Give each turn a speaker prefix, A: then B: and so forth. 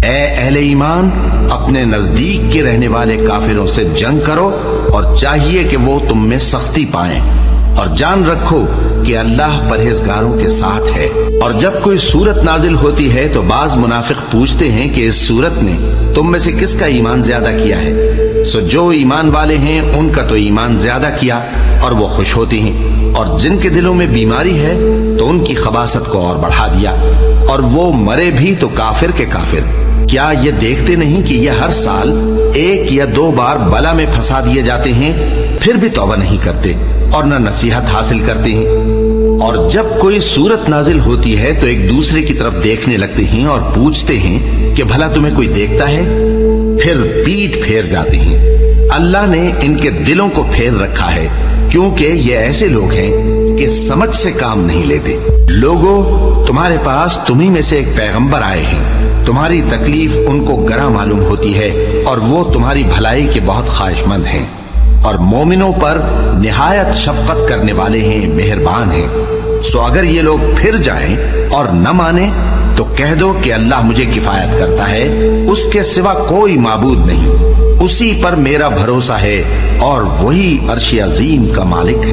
A: اے اہل ایمان، اپنے نزدیک کے رہنے والے کافروں سے جنگ کرو اور چاہیے کہ وہ تم میں سختی پائیں، اور جان رکھو کہ اللہ پرہیزگاروں کے ساتھ ہے۔ اور جب کوئی سورت نازل ہوتی ہے تو بعض منافق پوچھتے ہیں کہ اس سورت نے تم میں سے کس کا ایمان زیادہ کیا ہے؟ سو جو ایمان والے ہیں ان کا تو ایمان زیادہ کیا اور وہ خوش ہوتے ہیں، اور جن کے دلوں میں بیماری ہے تو ان کی خباثت کو اور بڑھا دیا، اور وہ مرے بھی تو کافر کے کافر۔ کیا یہ دیکھتے نہیں کہ یہ ہر سال 1 یا 2 بار بلا میں پھنسا دیے جاتے ہیں، پھر بھی توبہ نہیں کرتے اور نہ نصیحت حاصل کرتے ہیں؟ اور جب کوئی سورت نازل ہوتی ہے تو ایک دوسرے کی طرف دیکھنے لگتے ہیں اور پوچھتے ہیں کہ بھلا تمہیں کوئی دیکھتا ہے؟ پھر پیٹ پھیر جاتے ہیں۔ اللہ نے ان کے دلوں کو پھیر رکھا ہے، کیونکہ یہ ایسے لوگ ہیں کہ سمجھ سے کام نہیں لیتے۔ لوگو، تمہارے پاس تمہیں میں سے ایک پیغمبر آئے ہیں، تمہاری تکلیف ان کو گراں معلوم ہوتی ہے اور وہ تمہاری بھلائی کے بہت خواہش مند ہیں، اور مومنوں پر نہایت شفقت کرنے والے ہیں، مہربان ہیں۔ سو اگر یہ لوگ پھر جائیں اور نہ مانیں تو کہہ دو کہ اللہ مجھے کفایت کرتا ہے، اس کے سوا کوئی معبود نہیں، اسی پر میرا بھروسہ ہے اور وہی عرش عظیم کا مالک ہے۔